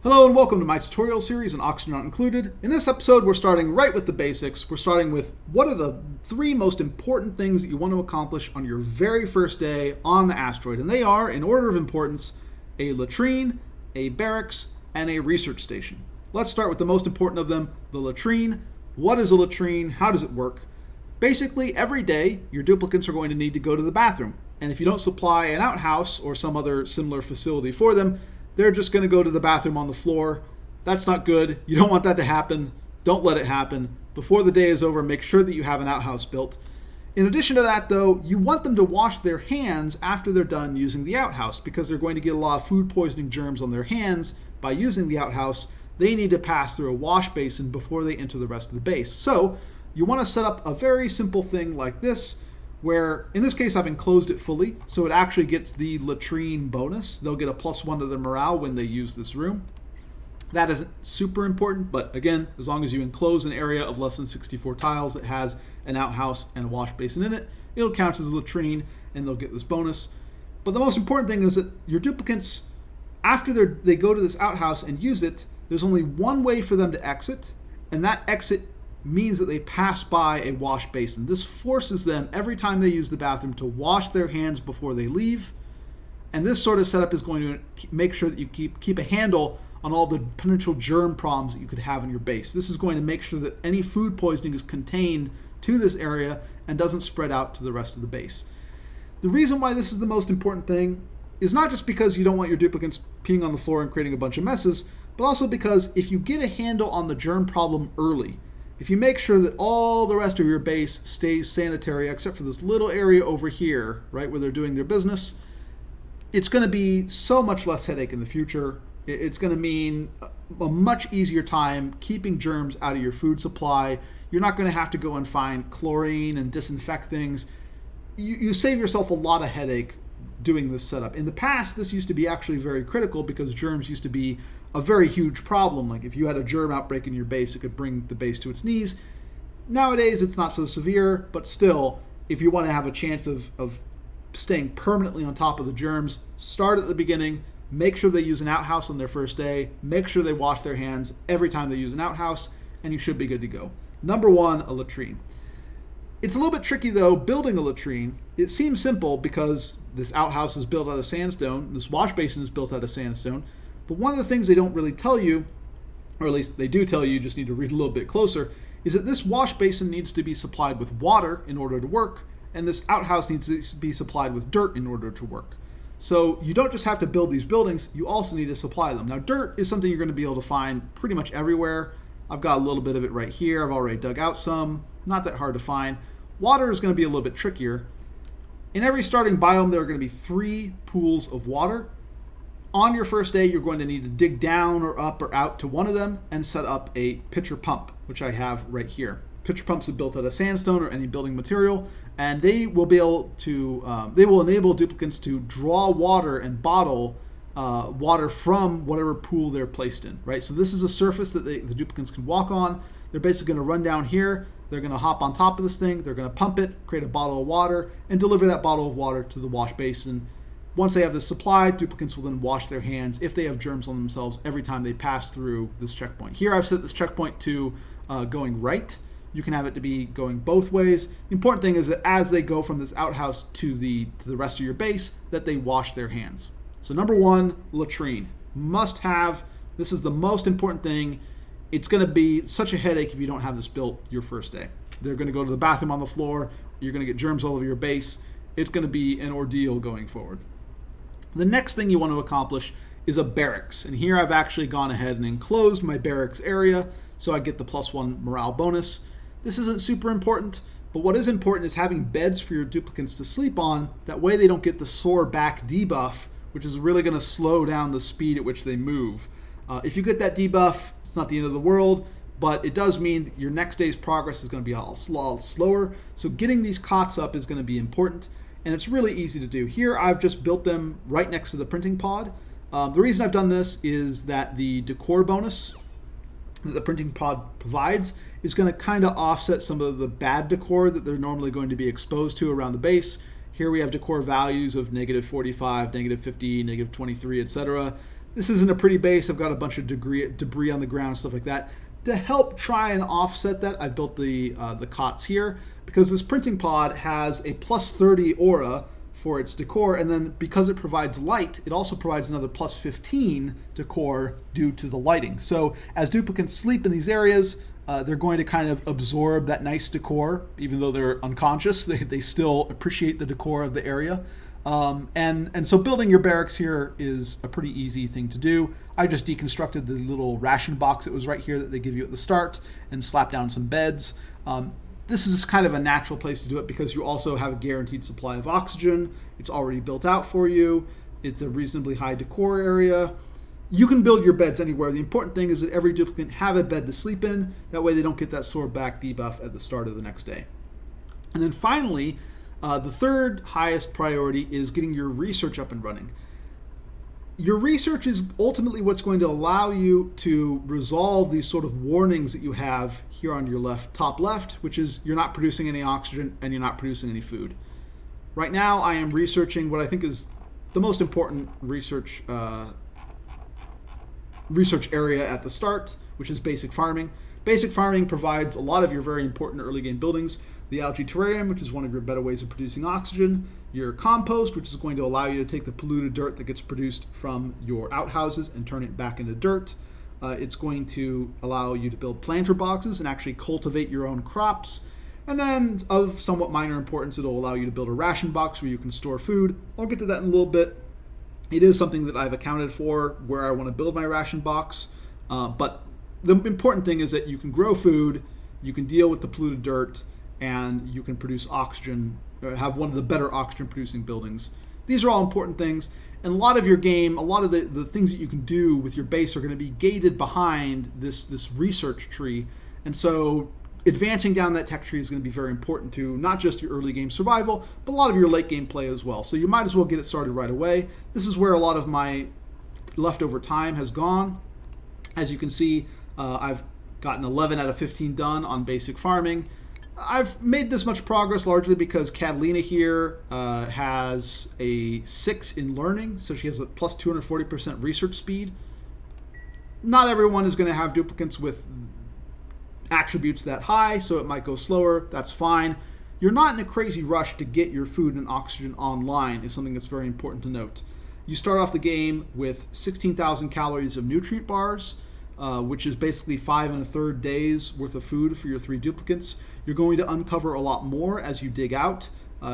Hello and welcome to my tutorial series on Oxygen Not Included. In this episode, we're starting right with the basics. We're starting with what are the three most important things that you want to accomplish on your very first day on the asteroid. And they are, in order of importance, a latrine, a barracks, and a research station. Let's start with the most important of them, the latrine. What is a latrine? How does it work? Basically, every day, your duplicants are going to need to go to the bathroom. And if you don't supply an outhouse or some other similar facility for them, they're just going to go to the bathroom on the floor. That's not good. You don't want that to happen. Don't let it happen. Before the day is over, make sure that you have an outhouse built. In addition to that, though, you want them to wash their hands after they're done using the outhouse because they're going to get a lot of food poisoning germs on their hands by using the outhouse. They need to pass through a wash basin before they enter the rest of the base. So you want to set up a very simple thing like this, where in this case I've enclosed it fully, so it actually gets the latrine bonus. They'll get a +1 to their morale when they use this room. That isn't super important, but again, as long as you enclose an area of less than 64 tiles that has an outhouse and a wash basin in it, it'll count as a latrine and they'll get this bonus. But the most important thing is that your duplicants, after they go to this outhouse and use it, there's only one way for them to exit, and that exit means that they pass by a wash basin. This forces them every time they use the bathroom to wash their hands before they leave. And this sort of setup is going to make sure that you keep a handle on all the potential germ problems that you could have in your base. This is going to make sure that any food poisoning is contained to this area and doesn't spread out to the rest of the base. The reason why this is the most important thing is not just because you don't want your duplicants peeing on the floor and creating a bunch of messes, but also because if you get a handle on the germ problem early, if you make sure that all the rest of your base stays sanitary, except for this little area over here, right, where they're doing their business, it's going to be so much less headache in the future. It's going to mean a much easier time keeping germs out of your food supply. You're not going to have to go and find chlorine and disinfect things. You save yourself a lot of headache doing this setup. In the past, this used to be actually very critical because germs used to be a very huge problem. Like if you had a germ outbreak in your base, it could bring the base to its knees. Nowadays, it's not so severe, but still, if you want to have a chance of staying permanently on top of the germs, start at the beginning, make sure they use an outhouse on their first day, make sure they wash their hands every time they use an outhouse, and you should be good to go. Number one, a latrine. It's a little bit tricky though, building a latrine. It seems simple because this outhouse is built out of sandstone, this wash basin is built out of sandstone, but one of the things they don't really tell you, or at least they do tell you, you just need to read a little bit closer, is that this wash basin needs to be supplied with water in order to work, and this outhouse needs to be supplied with dirt in order to work. So you don't just have to build these buildings, you also need to supply them. Now dirt is something you're going to be able to find pretty much everywhere. I've got a little bit of it right here. I've already dug out some. Not that hard to find. Water is going to be a little bit trickier. In every starting biome, there are going to be 3 pools of water. On your first day, you're going to need to dig down or up or out to one of them and set up a pitcher pump, which I have right here. Pitcher pumps are built out of sandstone or any building material, and they will be able to, they will enable duplicants to draw water and bottle water from whatever pool they're placed in, right? So this is a surface that the duplicants can walk on. They're basically going to run down here. They're going to hop on top of this thing. They're going to pump it, create a bottle of water, and deliver that bottle of water to the wash basin. Once they have this supplied, duplicants will then wash their hands if they have germs on themselves every time they pass through this checkpoint. Here I've set this checkpoint to going right. You can have it to be going both ways. The important thing is that as they go from this outhouse to the rest of your base, that they wash their hands. So number one, latrine. Must have. This is the most important thing. It's going to be such a headache if you don't have this built your first day. They're going to go to the bathroom on the floor. You're going to get germs all over your base. It's going to be an ordeal going forward. The next thing you want to accomplish is a barracks. And here I've actually gone ahead and enclosed my barracks area so I get the +1 morale bonus. This isn't super important, but what is important is having beds for your duplicants to sleep on. That way they don't get the sore back debuff, which is really going to slow down the speed at which they move. If you get that debuff, it's not the end of the world, but it does mean that your next day's progress is going to be a lot slower. So getting these cots up is going to be important, and it's really easy to do. Here I've just built them right next to the printing pod. The reason I've done this is that the decor bonus that the printing pod provides is going to kind of offset some of the bad decor that they're normally going to be exposed to around the base. Here we have decor values of -45, -50, -23, etc. This isn't a pretty base. I've got a bunch of debris on the ground, stuff like that. To help try and offset that, I've built the cots here because this printing pod has a plus 30 aura for its decor, and then because it provides light, it also provides another plus 15 decor due to the lighting. So as duplicants sleep in these areas, they're going to kind of absorb that nice decor, even though they're unconscious. They still appreciate the decor of the area. And so building your barracks here is a pretty easy thing to do. I just deconstructed the little ration box that was right here that they give you at the start and slapped down some beds. This is kind of a natural place to do it because you also have a guaranteed supply of oxygen. It's already built out for you. It's a reasonably high decor area. You can build your beds anywhere. The important thing is that every duplicant have a bed to sleep in. That way they don't get that sore back debuff at the start of the next day. And then finally, the third highest priority is getting your research up and running. Your research is ultimately what's going to allow you to resolve these sort of warnings that you have here on your top left, which is you're not producing any oxygen and you're not producing any food. Right now, I am researching what I think is the most important research area at the start, which is basic farming. Basic farming provides a lot of your very important early game buildings. The algae terrarium, which is one of your better ways of producing oxygen. Your compost, which is going to allow you to take the polluted dirt that gets produced from your outhouses and turn it back into dirt. It's going to allow you to build planter boxes and actually cultivate your own crops. And then, of somewhat minor importance, it'll allow you to build a ration box where you can store food. I'll get to that in a little bit. It is something that I've accounted for where I want to build my ration box. But the important thing is that you can grow food, you can deal with the polluted dirt, and you can produce oxygen, or have one of the better oxygen producing buildings. These are all important things. And a lot of your game, a lot of the things that you can do with your base are going to be gated behind this research tree. And so advancing down that tech tree is going to be very important to not just your early game survival, but a lot of your late game play as well. So you might as well get it started right away. This is where a lot of my leftover time has gone. As you can see, I've gotten 11 out of 15 done on basic farming. I've made this much progress largely because Catalina here has a 6 in learning, so she has a plus 240% research speed. Not everyone is going to have duplicants with attributes that high, so it might go slower. That's fine. You're not in a crazy rush to get your food and oxygen online is something that's very important to note. You start off the game with 16,000 calories of nutrient bars, which is basically 5 1/3 days worth of food for your 3 duplicants. You're going to uncover a lot more as you dig out.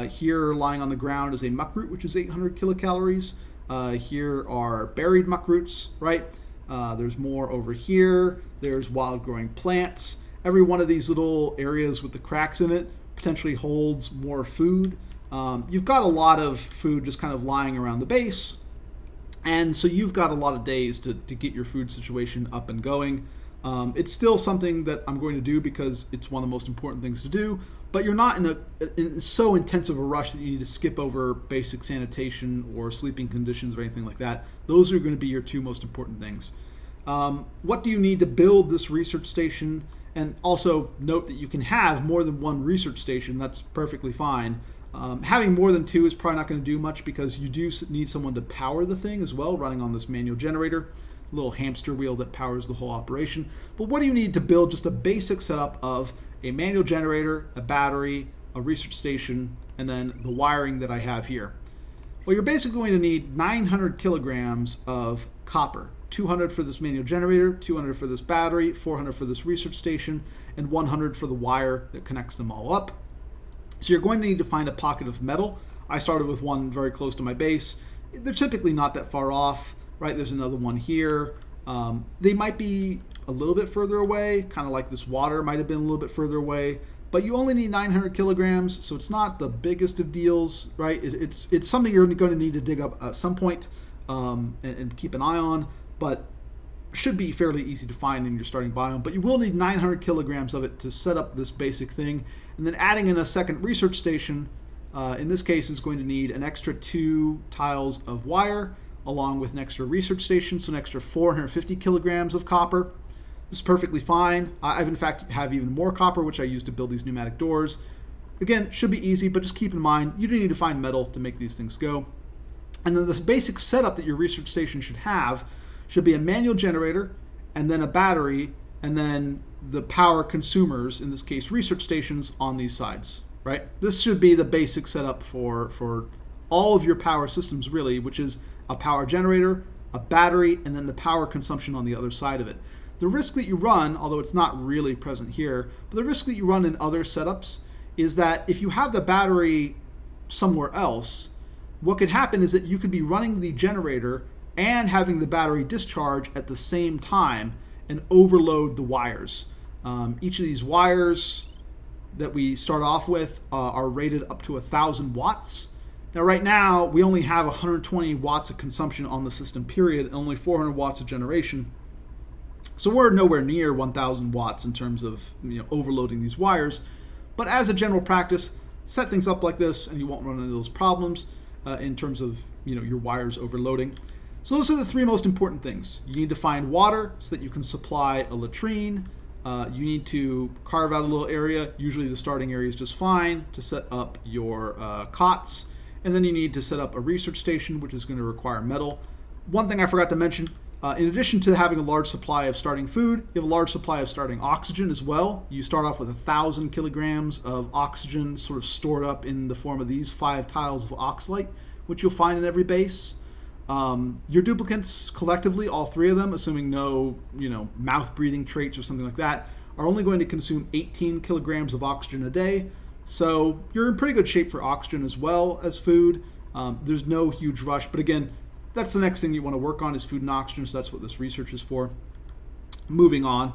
Here, lying on the ground, is a muckroot, which is 800 kilocalories. Here are buried muckroots, right? There's more over here. There's wild growing plants. Every one of these little areas with the cracks in it potentially holds more food. You've got a lot of food just kind of lying around the base. And so you've got a lot of days to get your food situation up and going. It's still something that I'm going to do because it's one of the most important things to do, but you're not in so intensive a rush that you need to skip over basic sanitation or sleeping conditions or anything like that. Those are going to be your 2 most important things. What do you need to build this research station? And also note that you can have more than 1 research station. That's perfectly fine. Having more than 2 is probably not going to do much because you do need someone to power the thing as well, running on this manual generator, a little hamster wheel that powers the whole operation. But what do you need to build just a basic setup of a manual generator, a battery, a research station, and then the wiring that I have here? Well, you're basically going to need 900 kilograms of copper. 200 for this manual generator, 200 for this battery, 400 for this research station, and 100 for the wire that connects them all up. So you're going to need to find a pocket of metal. I started with one very close to my base. They're typically not that far off, right? There's another one here. They might be a little bit further away, kind of like this water might have been a little bit further away, but you only need 900 kilograms, so it's not the biggest of deals, right? It's something you're going to need to dig up at some point and keep an eye on, but should be fairly easy to find in your starting biome. But you will need 900 kilograms of it to set up this basic thing, and then adding in a second research station, in this case, is going to need an extra 2 tiles of wire, along with an extra research station, so an extra 450 kilograms of copper. This is perfectly fine. I've in fact have even more copper, which I use to build these pneumatic doors. Again, should be easy, but just keep in mind, you do need to find metal to make these things go. And then this basic setup that your research station should have should be a manual generator, and then a battery, and then the power consumers, in this case research stations, on these sides, right? This should be the basic setup for all of your power systems, really, which is a power generator, a battery, and then the power consumption on the other side of it. The risk that you run, although it's not really present here, but the risk that you run in other setups is that if you have the battery somewhere else, what could happen is that you could be running the generator and having the battery discharge at the same time and overload the wires. Each of these wires that we start off with are rated up to 1,000 watts. Now, right now, we only have 120 watts of consumption on the system, period, and only 400 watts of generation. So we're nowhere near 1,000 watts in terms of overloading these wires. But as a general practice, set things up like this, and you won't run into those problems in terms of your wires overloading. So those are the three most important things. You need to find water so that you can supply a latrine. You need to carve out a little area. Usually the starting area is just fine to set up your cots. And then you need to set up a research station, which is going to require metal. One thing I forgot to mention, in addition to having a large supply of starting food, you have a large supply of starting oxygen as well. You start off with 1,000 kilograms of oxygen sort of stored up in the form of these 5 tiles of oxalate, which you'll find in every base. Your duplicants collectively, all 3 of them, assuming no mouth-breathing traits or something like that, are only going to consume 18 kilograms of oxygen a day. So you're in pretty good shape for oxygen as well as food. There's no huge rush, but again, that's the next thing you want to work on is food and oxygen, so that's what this research is for. Moving on.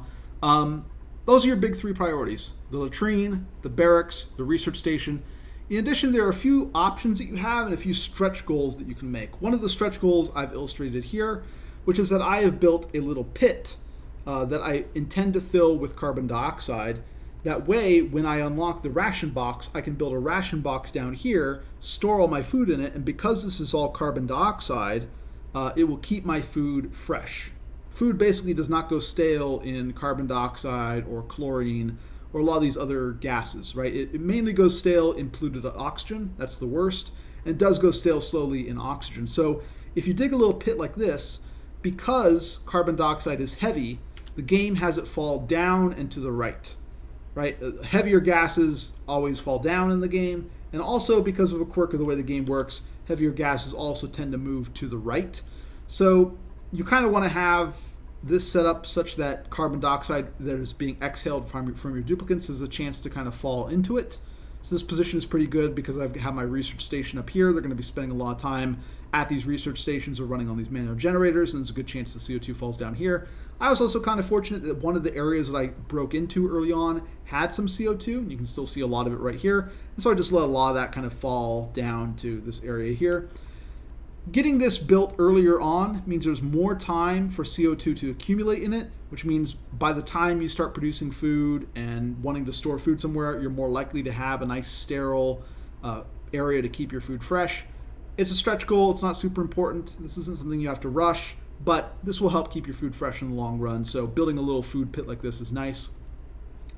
Those are your big 3 priorities: the latrine, the barracks, the research station. In addition, there are a few options that you have and a few stretch goals that you can make. One of the stretch goals I've illustrated here, which is that I have built a little pit that I intend to fill with carbon dioxide. That way, when I unlock the ration box, I can build a ration box down here, store all my food in it, and because this is all carbon dioxide, it will keep my food fresh. Food basically does not go stale in carbon dioxide or chlorine or a lot of these other gases, right? It mainly goes stale in polluted oxygen. That's the worst. And it does go stale slowly in oxygen. So if you dig a little pit like this, because carbon dioxide is heavy, the game has it fall down and to the right. Right? Heavier gases always fall down in the game, and also because of a quirk of the way the game works, heavier gases also tend to move to the right. So you kind of want to have this set up such that carbon dioxide that is being exhaled from your duplicants has a chance to kind of fall into it. So this position is pretty good because I have my research station up here. They're going to be spending a lot of time at these research stations or running on these manual generators, and there's a good chance the CO2 falls down here. I was also kind of fortunate that one of the areas that I broke into early on had some CO2, and you can still see a lot of it right here. And so I just let a lot of that kind of fall down to this area here. Getting this built earlier on means there's more time for CO2 to accumulate in it, which means by the time you start producing food and wanting to store food somewhere, you're more likely to have a nice sterile area to keep your food fresh. It's a stretch goal. It's not super important. This isn't something you have to rush, but this will help keep your food fresh in the long run. So building a little food pit like this is nice.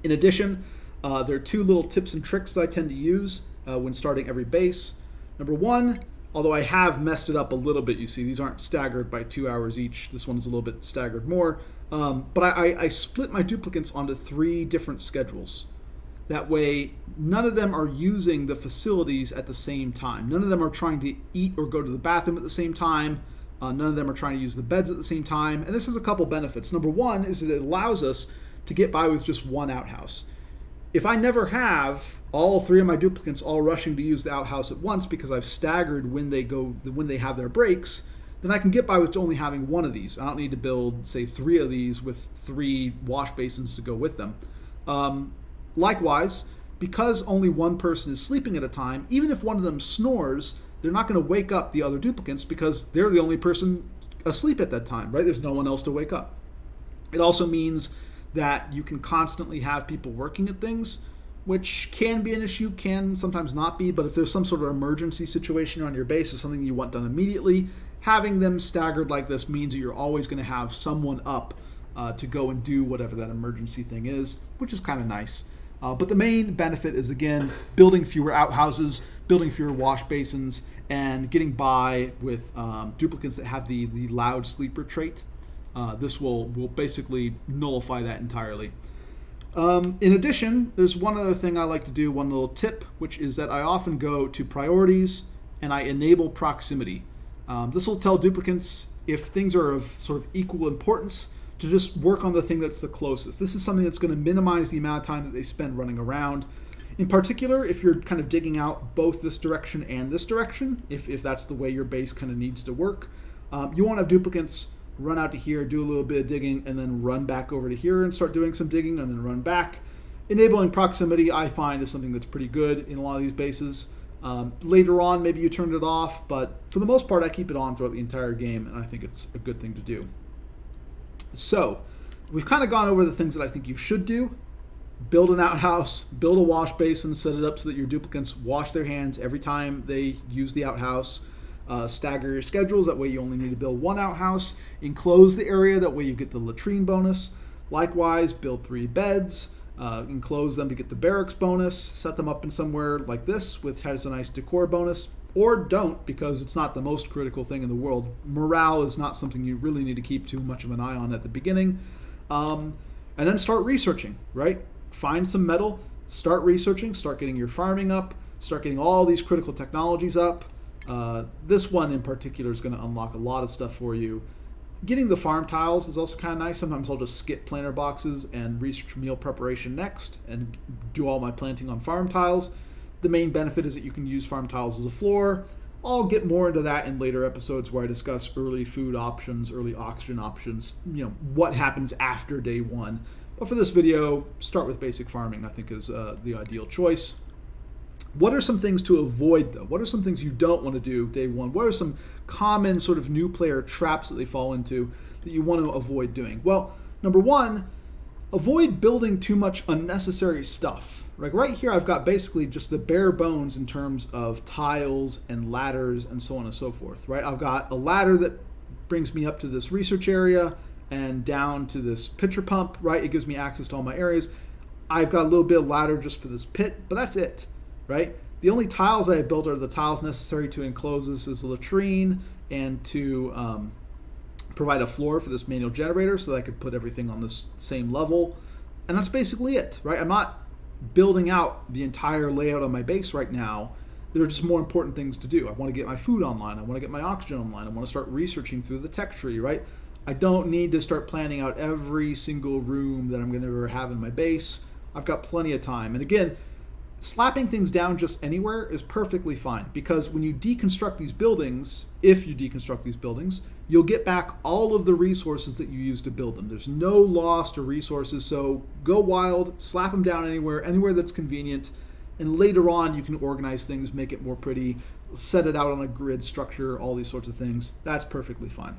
In addition, there are 2 little tips and tricks that I tend to use when starting every base. Number 1, although I have messed it up a little bit, you see, these aren't staggered by 2 hours each. This one is a little bit staggered more. But I split my duplicants onto 3 different schedules. That way, none of them are using the facilities at the same time. None of them are trying to eat or go to the bathroom at the same time. None of them are trying to use the beds at the same time. And this has a couple benefits. Number 1 is that it allows us to get by with just one outhouse. If I never have all 3 of my duplicants all rushing to use the outhouse at once because I've staggered when they have their breaks, then I can get by with only having 1 of these. I don't need to build, say, 3 of these with 3 wash basins to go with them. Likewise, because only one person is sleeping at a time, even if one of them snores, they're not going to wake up the other duplicants because they're the only person asleep at that time, right? There's no one else to wake up. It also means that you can constantly have people working at things, which can be an issue, can sometimes not be, but if there's some sort of emergency situation on your base or something you want done immediately, having them staggered like this means that you're always going to have someone up to go and do whatever that emergency thing is, which is kind of nice. But the main benefit is, again, building fewer outhouses, building fewer wash basins, and getting by with duplicants that have the loud sleeper trait. This will basically nullify that entirely. In addition, there's one other thing I like to do, one little tip, which is that I often go to priorities and I enable proximity. This will tell duplicants if things are of sort of equal importance to just work on the thing that's the closest. This is something that's going to minimize the amount of time that they spend running around. In particular, if you're kind of digging out both this direction and this direction, if that's the way your base kind of needs to work, you won't have duplicants run out to here, do a little bit of digging, and then run back over to here and start doing some digging and then run back. Enabling proximity, I find, is something that's pretty good in a lot of these bases. Later on, maybe you turn it off, but for the most part, I keep it on throughout the entire game, and I think it's a good thing to do. So, we've kind of gone over the things that I think you should do. Build an outhouse, build a wash basin, set it up so that your duplicants wash their hands every time they use the outhouse. Stagger your schedules, that way you only need to build one outhouse. Enclose the area, that way you get the latrine bonus. Likewise, build 3 beds, enclose them to get the barracks bonus. Set them up in somewhere like this, which has a nice decor bonus. Or don't, because it's not the most critical thing in the world. Morale is not something you really need to keep too much of an eye on at the beginning. And then start researching, right? Find some metal, start researching, start getting your farming up, start getting all these critical technologies up. This one in particular is going to unlock a lot of stuff for you. Getting the farm tiles is also kind of nice. Sometimes I'll just skip planter boxes and research meal preparation next and do all my planting on farm tiles. The main benefit is that you can use farm tiles as a floor. I'll get more into that in later episodes where I discuss early food options, early oxygen options, what happens after day 1. But for this video, start with basic farming, I think is the ideal choice. What are some things to avoid, though? What are some things you don't want to do day 1? What are some common sort of new player traps that they fall into that you want to avoid doing? Well, number 1, avoid building too much unnecessary stuff. Like right here, I've got basically just the bare bones in terms of tiles and ladders and so on and so forth, right? I've got a ladder that brings me up to this research area and down to this pitcher pump, right? It gives me access to all my areas. I've got a little bit of ladder just for this pit, but that's it, right? The only tiles I have built are the tiles necessary to enclose this as a latrine and to provide a floor for this manual generator so that I could put everything on this same level. And that's basically it, right? I'm not building out the entire layout of my base right now. There are just more important things to do. I want to get my food online. I want to get my oxygen online. I want to start researching through the tech tree, right? I don't need to start planning out every single room that I'm going to ever have in my base. I've got plenty of time. And again, slapping things down just anywhere is perfectly fine, because when you deconstruct these buildings, if you deconstruct these buildings, you'll get back all of the resources that you used to build them. There's no loss to resources, so go wild, slap them down anywhere that's convenient, and later on you can organize things, make it more pretty, set it out on a grid structure, all these sorts of things. That's perfectly fine.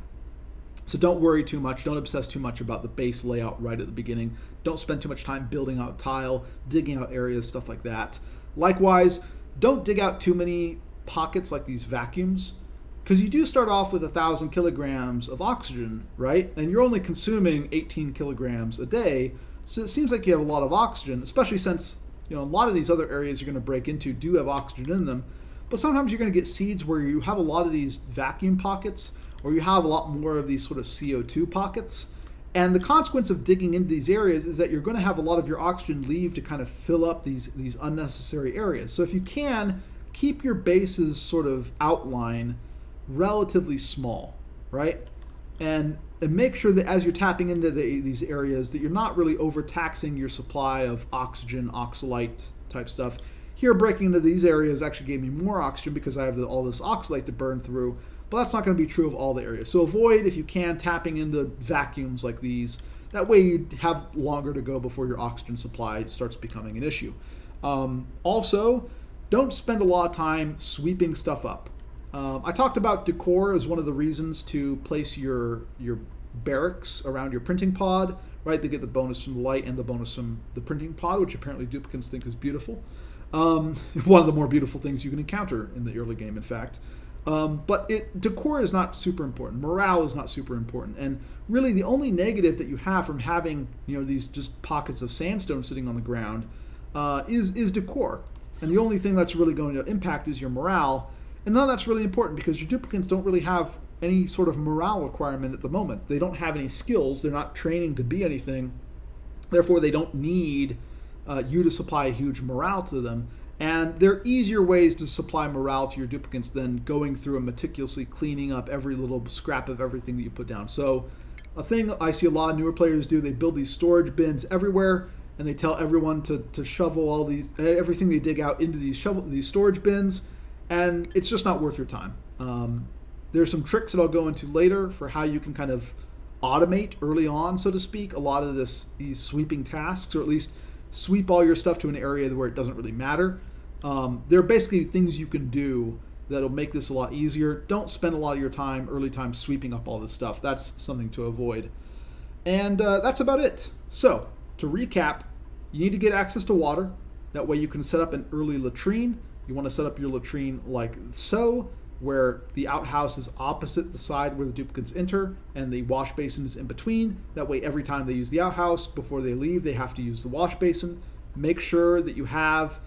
So don't worry too much, don't obsess too much about the base layout right at the beginning. Don't spend too much time building out tile, digging out areas, stuff like that. Likewise, don't dig out too many pockets like these vacuums, because you do start off with 1,000 kilograms of oxygen, right? And you're only consuming 18 kilograms a day, so it seems like you have a lot of oxygen, especially since a lot of these other areas you're going to break into do have oxygen in them. But sometimes you're going to get seeds where you have a lot of these vacuum pockets, or you have a lot more of these sort of CO2 pockets. And the consequence of digging into these areas is that you're going to have a lot of your oxygen leave to kind of fill up these unnecessary areas. So if you can, keep your base's sort of outline relatively small, right? And make sure that as you're tapping into these areas that you're not really overtaxing your supply of oxygen, oxalite type stuff. Here, breaking into these areas actually gave me more oxygen because I have all this oxalite to burn through, but that's not going to be true of all the areas. So avoid, if you can, tapping into vacuums like these. That way you have longer to go before your oxygen supply starts becoming an issue. Also, don't spend a lot of time sweeping stuff up. I talked about decor as one of the reasons to place your barracks around your printing pod, right? They get the bonus from the light and the bonus from the printing pod, which apparently duplicants think is beautiful. One of the more beautiful things you can encounter in the early game, in fact. But decor is not super important. Morale is not super important. And really the only negative that you have from having these just pockets of sandstone sitting on the ground is decor. And the only thing that's really going to impact is your morale. And none of that's really important because your duplicants don't really have any sort of morale requirement at the moment. They don't have any skills. They're not training to be anything. Therefore, they don't need you to supply a huge morale to them. And there are easier ways to supply morale to your duplicants than going through and meticulously cleaning up every little scrap of everything that you put down. So a thing I see a lot of newer players do, they build these storage bins everywhere, and they tell everyone to shovel all these everything they dig out into these storage bins, and it's just not worth your time. There's some tricks that I'll go into later for how you can kind of automate early on, so to speak, a lot of these sweeping tasks, or at least sweep all your stuff to an area where it doesn't really matter. There are basically things you can do that'll make this a lot easier. Don't spend a lot of your early time sweeping up all this stuff. That's something to avoid. And that's about it. So, to recap, you need to get access to water. That way you can set up an early latrine. You want to set up your latrine like so, where the outhouse is opposite the side where the duplicants enter, and the wash basin is in between. That way every time they use the outhouse, before they leave, they have to use the wash basin. Make sure that you have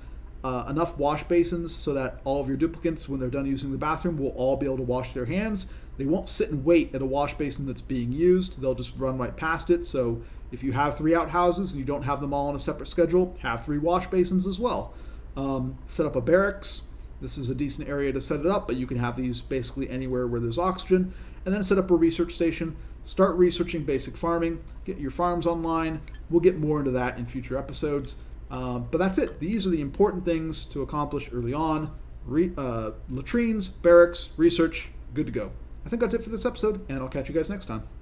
enough wash basins so that all of your duplicants, when they're done using the bathroom, will all be able to wash their hands. They won't sit and wait at a wash basin that's being used. They'll just run right past it. So if you have 3 outhouses and you don't have them all on a separate schedule, have 3 wash basins as well. Set up a barracks. This is a decent area to set it up, but you can have these basically anywhere where there's oxygen. And then set up a research station. Start researching basic farming. Get your farms online. We'll get more into that in future episodes. But that's it. These are the important things to accomplish early on. Latrines, barracks, research, good to go. I think that's it for this episode, and I'll catch you guys next time.